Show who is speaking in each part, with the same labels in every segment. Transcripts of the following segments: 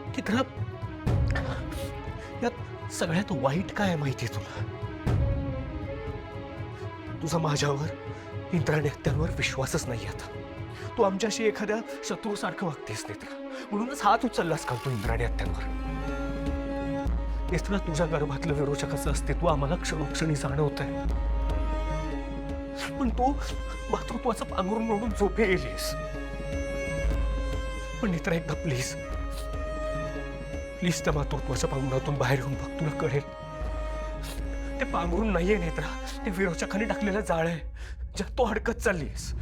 Speaker 1: नेत्रा, यात सगळ्यात वाईट काय आहे माहितीये तुला? तुझा माझ्यावर इंद्राणी हत्यांवर विश्वासच नाही आता. तू आमच्याशी एखाद्या शत्रूसारखं वागतेस नेत्रा, म्हणूनच हात उचललास का तू इंद्राणी हत्यांवर? नेत्रा, तुझ्या गर्भातलं विरोचकाचं अस्तित्व आम्हाला क्षणोक्षणी जाणवतंय, पण तू मातृत्वाचं पांघरून म्हणून झोपे गेलीस. पण नेत्रा, एकदा प्लीज प्लीज त्या मातृत्वाच्या पांघरुणातून बाहेर येऊन बघ, तुला कळेल. ते पांघरून नाहीये नेत्रा, ते विरोचकाने टाकलेलं जाळ आहे, ज्यात तू अडकत चाललीस.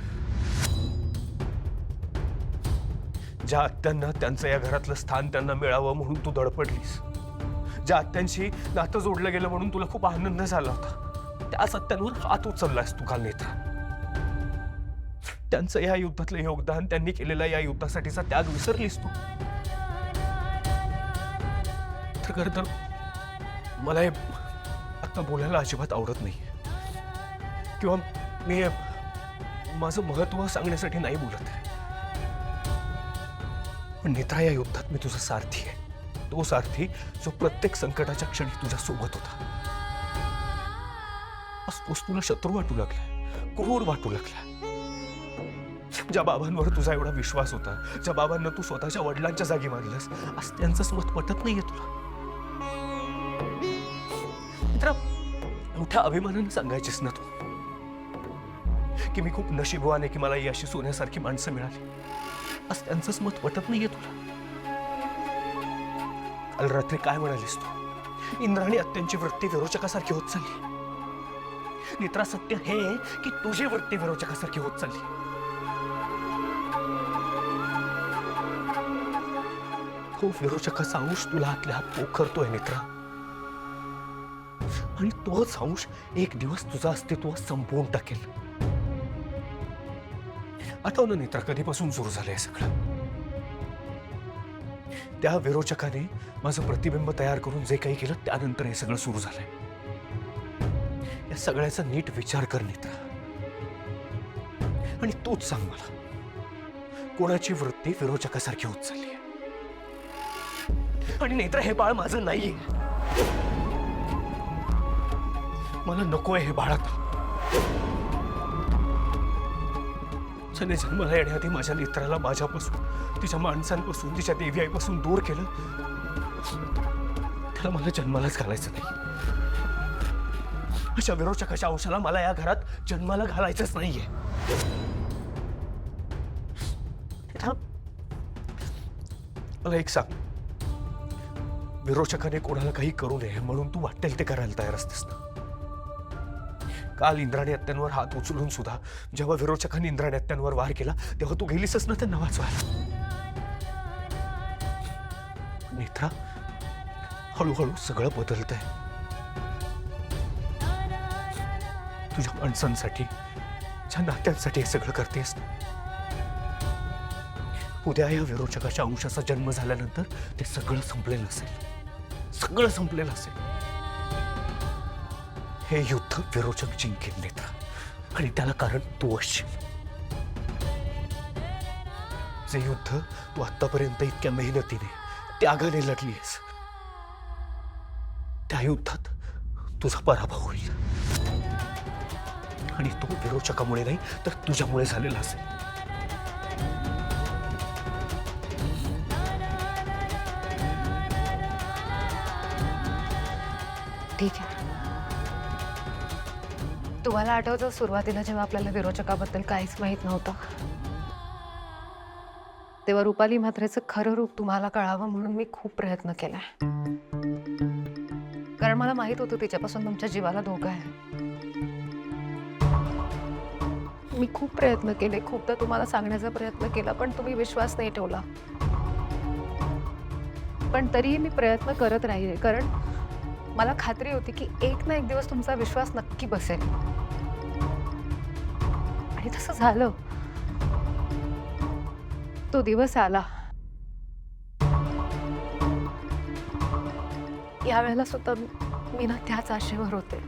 Speaker 1: ज्या आत्यांना त्यांचं या घरातलं स्थान त्यांना मिळावं म्हणून तू धडपडलीस, ज्या आत्यांशी नातं जोडलं गेलं म्हणून तुला खूप आनंद झाला होता, त्या सत्यांवर हात उचललास तू काल नेत्रा. त्यांचं या युद्धातलं योगदान, त्यांनी केलेल्या या युद्धासाठीचा त्याग विसरलीस तू. तर खरं तर मला हे आता बोलायला अजिबात आवडत नाही, किंवा मी माझं महत्व सांगण्यासाठी नाही बोलत आहे. पण नेत्रा, या युद्धात मी तुझा सारथी आहे, तो सारथी जो प्रत्येक संकटाच्या क्षणी तुझ्या सोबत होता. आज तोच तुला शत्रू वाटू लागलाय, क्रूर वाटू लागलाय. ज्या बाबांवर तुझा एवढा विश्वास होता, ज्या बाबांना तू स्वतःच्या वडिलांच्या जागी मानलंस, आज त्यांचंच मत पटत नाहीये तुला. मित्रा, मोठ्या अभिमानाने सांगायचीस ना तू की मी खूप नशीबवान आहे की मला ही अशी सोन्यासारखी माणसं मिळाली. आज त्यांचंच मत पटत नाहीये तुला. काल रात्री काय म्हणालीस तू? इंद्राणी अत्यांची वृत्ती विरोचकासारखी होत चालली. नेत्रा, सत्य हे की तुझी वृत्ती विरोचकासारखी होत चालली. तो विरोचकाचा अंश तुला आतल्या हात पोखरतोय नेत्रा, आणि तोच अंश एक दिवस तुझं अस्तित्व संपवून टाकेल. आठव ना नेत्रा, कधीपासून सुरू झालंय सगळं? त्या विरोचकाने माझं प्रतिबिंब तयार करून जे काही केलं त्यानंतर हे सगळं सुरू झालंय. या सगळ्याचा नीट विचार कर नेत्रा, आणि तूच सांग मला, कोणाची वृत्ती विरोचकासारखी होत चालली आहे? आणि नेत्रा, हे बाळ माझं नाहीये, मला नकोय हे बाळ आता. ज्याने जन्माला येण्याआधी माझ्या नेत्राला माझ्यापासून, तिच्या माणसांपासून, तिच्या देवी आईपासून दूर केलं, त्याला मला जन्मालाच घालायचं नाही. अशा विरोचकाच्या अंशाला मला या घरात जन्माला घालायचंच नाहीये. मला एक सांग, विरोचकाने कोणाला काही करू नये म्हणून तू वाटेल ते करायला तयार असतेस ना? काल इंद्राणी हत्यांवर हात उचलून सुद्धा जेव्हा विरोचकांनी इंद्राणी हत्यांवर वार केला तेव्हा तू गेलीसच ना त्यांना वाचवायला. नेत्रा, हळूहळू सगळं बदलतंय. तुझ्या माणसांसाठी, तुझ्या नात्यांसाठी हे सगळं करतेस. उद्या या विरोचकाच्या अंशाचा जन्म झाल्यानंतर ते सगळं संपलेलं असेल, सगळं संपलेलं असेल. हे युद्ध विरोचक जिंकेल नेत्रा, आणि त्याला कारण तू असशील. जे युद्ध तू आतापर्यंत इतक्या मेहनतीने, त्यागाने लढलीस, त्या युद्धात तुझा पराभव होईल. आणि तो विरोचकामुळे नाही तर तुझ्यामुळे झालेला असेल.
Speaker 2: ठीक आहे. तुम्हाला आठवतं सुरुवातीला जेव्हा आपल्याला विरोचकाबद्दल काहीच माहित नव्हतं, तेव्हा रुपाली म्हात्रेचं खरं रूप तुम्हाला कळावं म्हणून मी खूप प्रयत्न केलाय. कारण मला माहित होतं तिच्यापासून तुमच्या जीवाला धोका आहे. मी खूप प्रयत्न केले, खूपदा तुम्हाला सांगण्याचा प्रयत्न केला, पण तुम्ही विश्वास नाही ठेवला. पण तरीही मी प्रयत्न करत राहिले, कारण मला खात्री होती की एक ना एक दिवस तुमचा विश्वास नक्की बसेल. आणि तसं झालं. तो दिवस आला. यावेळेला सुद्धा मी ना त्याच आशेवर होते.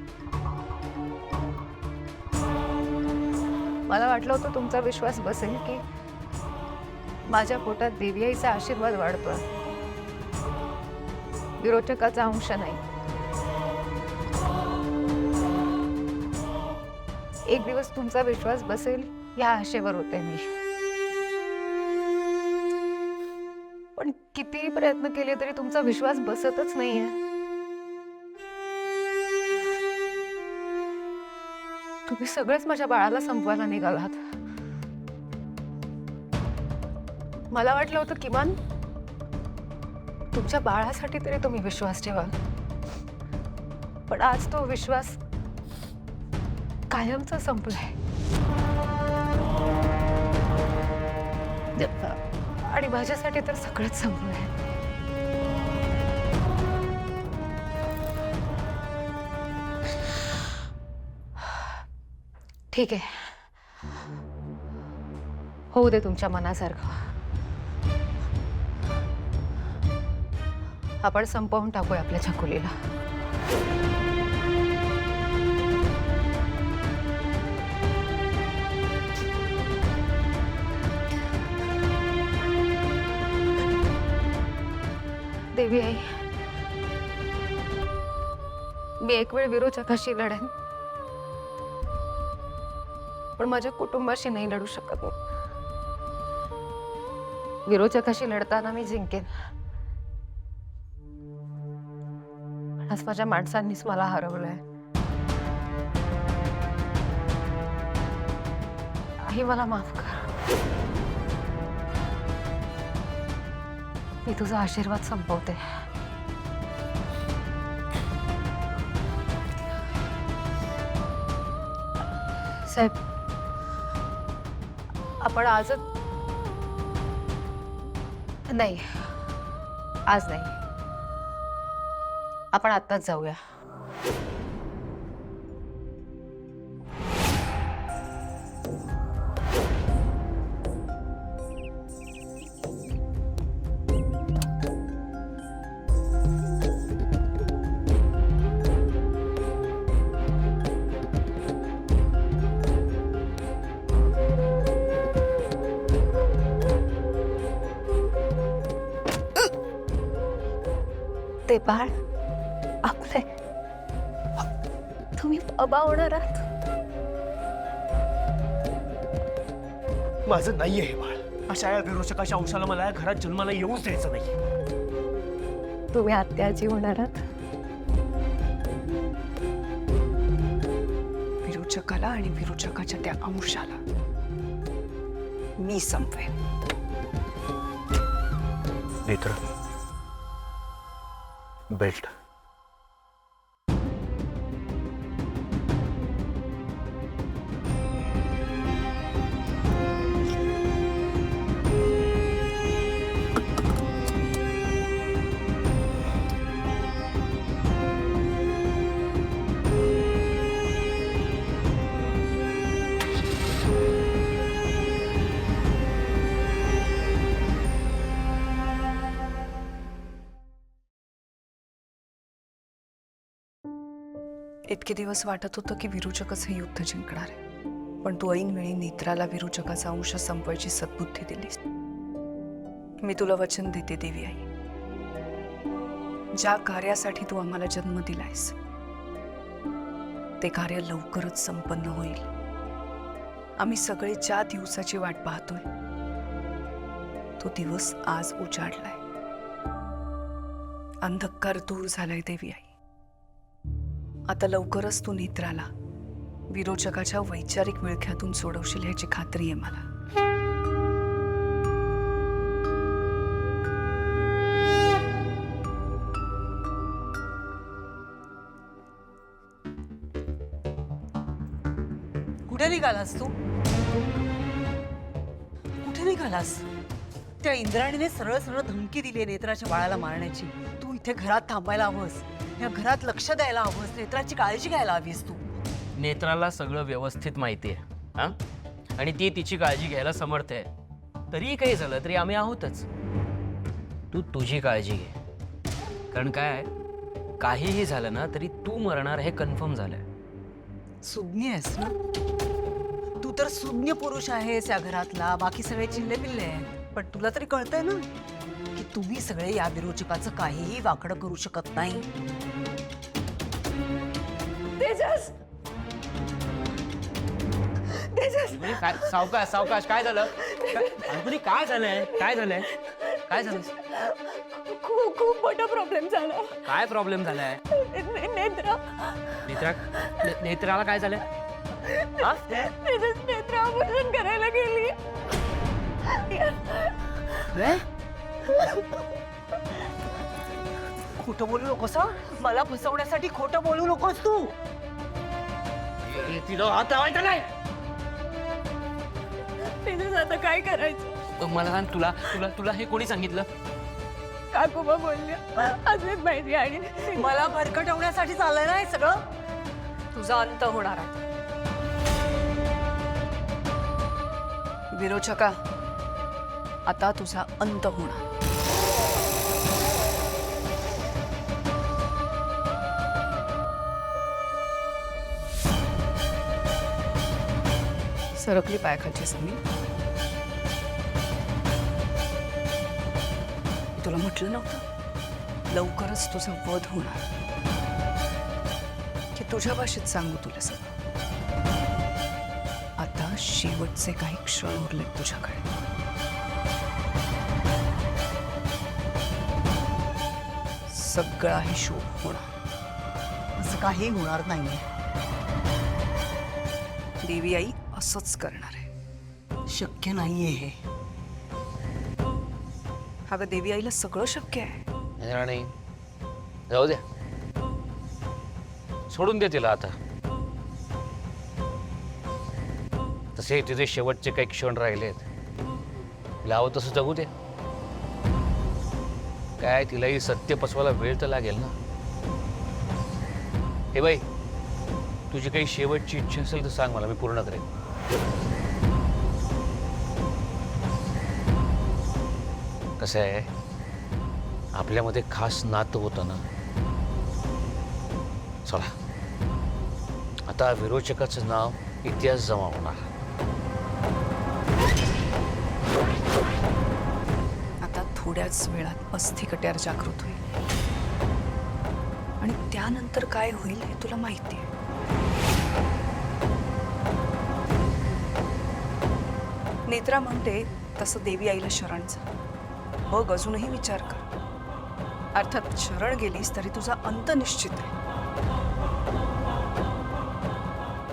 Speaker 2: मला वाटलं होतं तुमचा विश्वास बसेल की माझ्या पोटात देवी आईचा आशीर्वाद वाढतोय, विरोचकाचा अंश नाही. एक दिवस तुमचा विश्वास बसेल या आशेवर होते मी. पण कितीही प्रयत्न केले तरी तुमचा विश्वास बसतच नाहीये. तुम्ही सगळेच माझ्या बाळाला संपवायला निघालात. मला वाटलं होतं किमान तुमच्या बाळासाठी तरी तुम्ही विश्वास ठेवाल, पण आज तो विश्वास कायमचा संपलाय. आणि माझ्यासाठी तर सगळंच संपलंय. ठीक आहे, होऊ दे तुमच्या मनासारखं. आपण संपवून टाकूया आपल्या छकुलीला. देवी आई, मी एक वेळ विरोचकाशी लढेन, पण माझ्या कुटुंबाशी नाही लढू शकत. विरोचकाशी लढताना मी जिंकेन, आज माझ्या माणसांनीच मला हरवलंय. आई मला माफ कर. मी तुझा आशीर्वाद संपवते. साहेब, आपण आजच नाही, आज नाही, आपण आत्ताच जाऊया. ते बाळ आपले, तुम्ही बाबा होणार आहात.
Speaker 1: माझं नाहीये हे बाळ. अशा या विरोचकाच्या अंशाला मला या घरात जन्माला येऊच द्यायचं नाही.
Speaker 2: तुम्ही आत्याची होणार आहात.
Speaker 3: विरोचकाला आणि विरोचकाच्या त्या अंशाला मी संपवेन.
Speaker 1: नेत्र, बेल्ट.
Speaker 3: इतके दिवस वाटत होतं की विरोचकच हे युद्ध जिंकणार आहे, पण तू ऐनवेळी नेत्राला विरोचकाचा अंश संपवायची सद्बुद्धी दिलीस. मी तुला वचन देते देवी आई, ज्या कार्यासाठी तू आम्हाला जन्म दिलायस ते कार्य लवकरच संपन्न होईल. आम्ही सगळे ज्या दिवसाची वाट पाहतोय तो दिवस आज उजाडलाय. अंधकार दूर झालाय देवी आई. आता लवकरच तू नेत्राला विरोचकाच्या वैचारिक विळख्यातून सोडवशील ह्याची खात्री आहे मला.
Speaker 4: कुठे निघालास तू? कुठे निघालास? त्या इंद्राणीने सरळ सरळ धमकी दिली नेत्राच्या बाळाला मारण्याची. तू इथे घरात थांबायला हवंस, या घरात लक्ष द्यायला हवंस, नेत्राची काळजी घ्यायला हवीस तू.
Speaker 5: नेत्राला सगळं व्यवस्थित माहिती आहे हां, आणि ती तिची काळजी घ्यायला समर्थ आहे. तरी काही झालं तरी आम्ही आहोतच. तू तुझी काळजी घे, कारण काय काहीही झालं ना तरी तू मरणार हे कन्फर्म झालंय.
Speaker 4: सुज्ञ आहेस ना तू, तर सुज्ञ पुरुष आहेस या घरातला. बाकी सगळे चिल्ले पिल्ले आहेत, पण तुला तरी कळतंय ना की तुम्ही सगळे या विरोचकाचं काहीही वाकडं करू शकत नाही.
Speaker 2: तेजस तेजस
Speaker 5: अंकुनी, काय सावकाश सावकाश, काय झालं? अंकुनी, काय झालंय? काय झालंय? काय झालं?
Speaker 2: खूप खूप मोठा प्रॉब्लेम झाला.
Speaker 5: काय प्रॉब्लेम झालाय?
Speaker 2: नेत्रा
Speaker 5: नेत्राला काय झालंय? हा?
Speaker 2: तेजस नेत्रा ऑपरेशन करायला गेली.
Speaker 4: खोटं बोलू नकोस हं? मला फसवण्यासाठी खोटं बोलू नकोस तू.
Speaker 5: तिला हात लावायचा नाही.
Speaker 2: तेजस आता काय करायचं?
Speaker 5: मला सांग, तुला तुला तुला हे कोणी सांगितलं?
Speaker 2: काकूबा बोलल्या अजून माहिती आणि
Speaker 4: मला भरकटवण्यासाठी चाललंय ना हे सगळं.
Speaker 2: तुझा अंत होणार आहे.
Speaker 3: विरोचका, आता तुझा अंत होणार. सरकली पायाखालची समी. तुला म्हटलं नव्हतं लवकरच तुझा वध होणार. की तुझ्या भाषेत सांगू तुला सगळं. आता शेवटचे काही क्षण उरलेत तुझ्याकडे. सगळा हिशोब होणार.
Speaker 4: असं काही होणार नाहीये.
Speaker 3: देवी आई असंच करणार आहे.
Speaker 4: शक्य नाहीये हे.
Speaker 3: अगं देवी आईला सगळं शक्य आहे.
Speaker 6: राणी जाऊ द्या, सोडून दे तिला आता. तसे तिचे शेवटचे काही क्षण राहिलेत. तिला हवं तसं जगू दे. काय तिलाही सत्य पसवायला वेळ तर लागेल ना. हे बाई, तुझी काही शेवटची इच्छा असेल तर सांग मला, मी पूर्ण करेन. कसं आहे, आपल्यामध्ये खास नातं होतं ना. चला, आता विरोचकाचं नाव इतिहास जमा होणार.
Speaker 3: आता थोड्याच वेळात अस्थि कट्यार जागृत होईल. आणि त्यानंतर काय होईल हे तुला माहिती आहे. नेत्रा म्हणते तसं देवी आईला शरण जा. बघ, अजूनही विचार कर. अर्थात शरण गेलीस तरी तुझा अंत निश्चित आहे.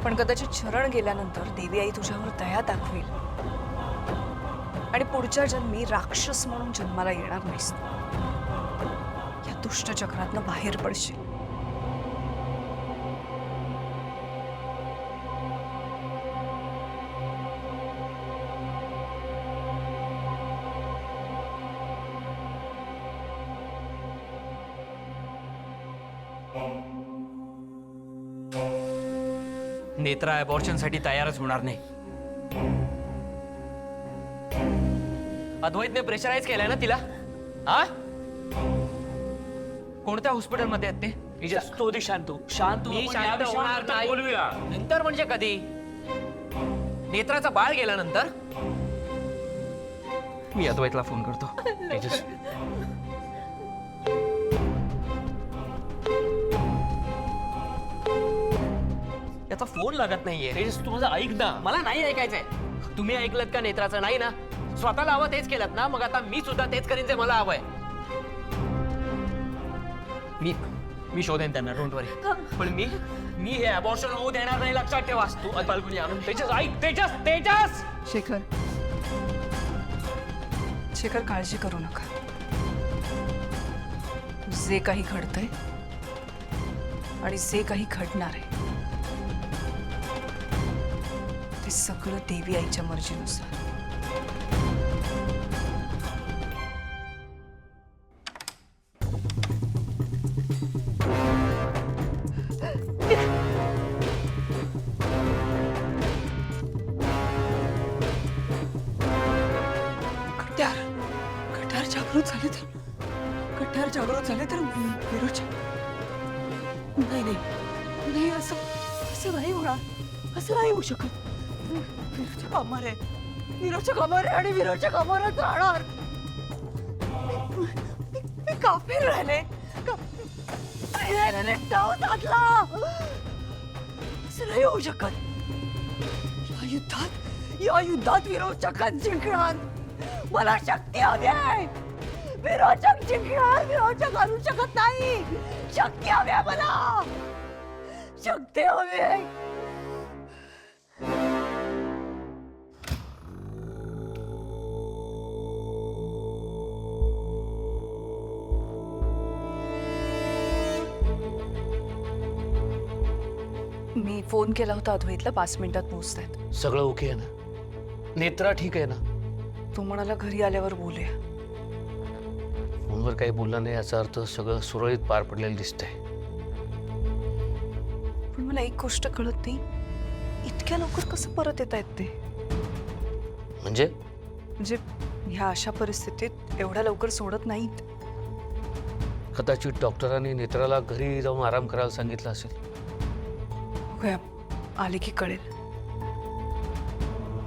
Speaker 3: पण कदाचित शरण गेल्यानंतर देवी आई तुझ्यावर दया दाखवेल आणि पुढच्या जन्मी राक्षस म्हणून जन्माला येणार नाहीस. या दुष्ट चक्रातनं बाहेर पडशील.
Speaker 5: नेत्रा अबॉर्शनसाठी तयारच होणार नाही. अद्वैतने प्रेशराईज केलंय ना तिला. हा, कोणत्या हॉस्पिटलमध्ये आहेत ते?
Speaker 6: तो दे शांत हो. शांत हो.
Speaker 5: मी
Speaker 6: आपण
Speaker 5: शांत
Speaker 6: या विषयावर
Speaker 5: होणार
Speaker 6: नंतर
Speaker 5: नाही.
Speaker 6: बोलूया.
Speaker 5: नंतर म्हणजे कधी? नेत्राचा बाळ गेल्यानंतर मी अद्वैतला फोन करतो.
Speaker 6: तेजस,
Speaker 5: याचा फोन लागत नाहीये.
Speaker 6: तेजस, तू माझं ऐक ना.
Speaker 5: मला नाही ऐकायचंय. तुम्ही ऐकलत का नेत्राचं? नाही ना. स्वतःला हवं तेच केलं ना. मग आता मी सुद्धा तेच करीन जे मला हवंय. मी शोधेन त्यांना, डोंट वरी. पण मी हे अबॉर्शन होऊ देणार नाही, लक्षात ठेवा. तू फाल्गुनी आणून.
Speaker 6: तेजस ऐक. तेजस, तेजस.
Speaker 3: शेखर, शेखर, काळजी करू नका. जे काही घडतंय आणि जे काही घडणार आहे ते सगळं देवी आईच्या मर्जीनुसार.
Speaker 4: कट्यार जागृत झाले तर विरोचक. नाही नाही नाही, असं असं नाही होणार. असं नाही होऊ शकत. विरोचक अमर आहे. विरोच्या कामावर आहे आणि विरोच्या कामावरच राहणार. मी काफीर राहिले. डाव साधला. असं नाही होऊ शकत. या युद्धात विरोध चक्कात जिंकणार. मला शक्ती हवी आहे. विरोचक जिंकणार. विरोचक आणू शकत नाही. शक्ती हवी आहे मला. शक्ती हवी आहे.
Speaker 3: मी फोन केला होता अद्वैतला, 5 मिनिटात पोहोचतायत.
Speaker 6: सगळं ओके आहे ना? नेत्रा ठीक आहे ना?
Speaker 3: तो म्हणाला घरी आल्यावर बोलूया.
Speaker 6: फोनवर काही बोलला नाही याचा अर्थ सगळं सुरळीत पार पडलेलं दिसतंय.
Speaker 3: पण मला एक गोष्ट कळत नाही, इतक्या लवकर कसं परत येत आहेत ते?
Speaker 6: म्हणजे
Speaker 3: म्हणजे ह्या अशा परिस्थितीत एवढ्या लवकर सोडत नाहीत.
Speaker 6: कदाचित डॉक्टरांनी नेत्राला घरी जाऊन आराम करायला सांगितलं असेल.
Speaker 3: बघूया, आले की कळेल.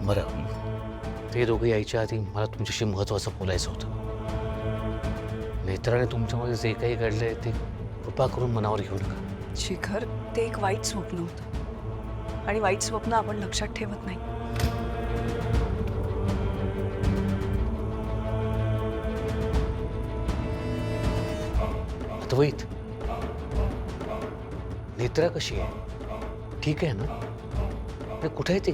Speaker 6: बरं, ते दोघे यायच्या आधी मला तुमच्याशी महत्त्वाचं बोलायचं होतं. नेत्राने तुमच्यामध्ये जे काही घडलंय ते कृपा करून मनावर घेऊ नका.
Speaker 3: शिखर, ते एक वाईट स्वप्न होतं आणि वाईट स्वप्न आपण लक्षात ठेवत नाही.
Speaker 6: अद्वैत, नेत्रा कशी आहे? ठीक आहे ना? अरे कुठे आहे ती?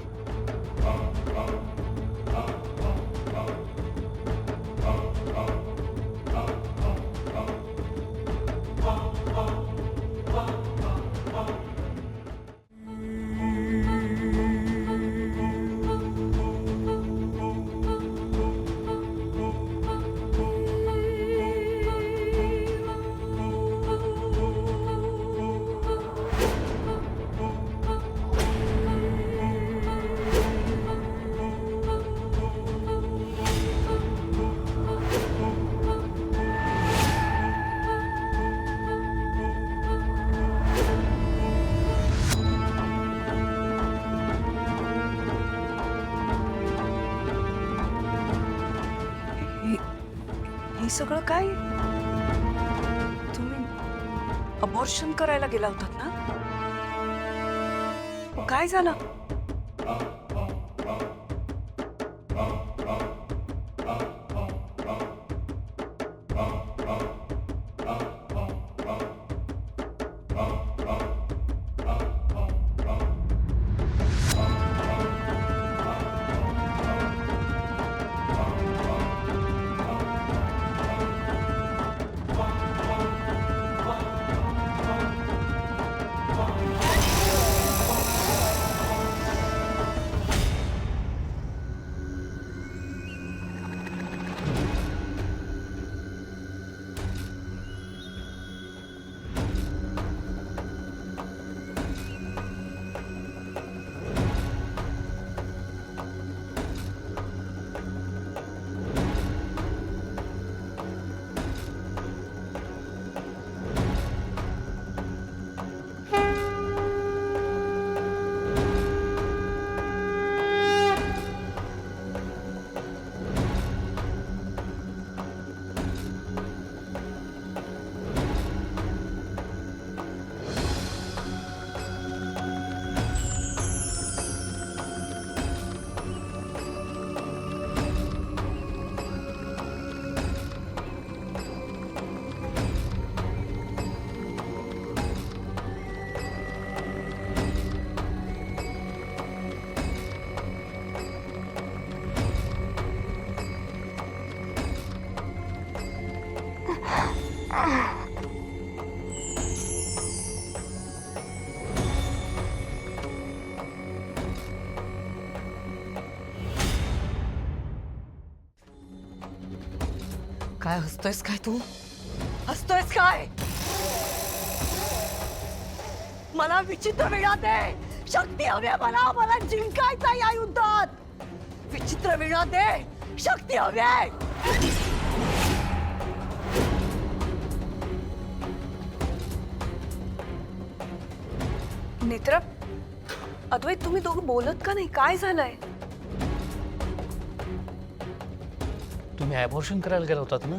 Speaker 3: हे सगळं काय? तुम्ही अबॉर्शन करायला गेला होतात ना? काय झालं?
Speaker 4: काय हसतोयस काय तू? हसतोयस काय? मला विचित्र वीणा दे. शक्ती हवी आहे मला. मला जिंकायचं या युद्धात. विचित्र वीणा दे. शक्ती हवी आहे.
Speaker 3: नेत्रा, अद्वैत, तुम्ही दोघं बोलत का नाही? काय झालंय?
Speaker 6: तुम्ही ॲबॉर्शन करायला गेला होतात ना?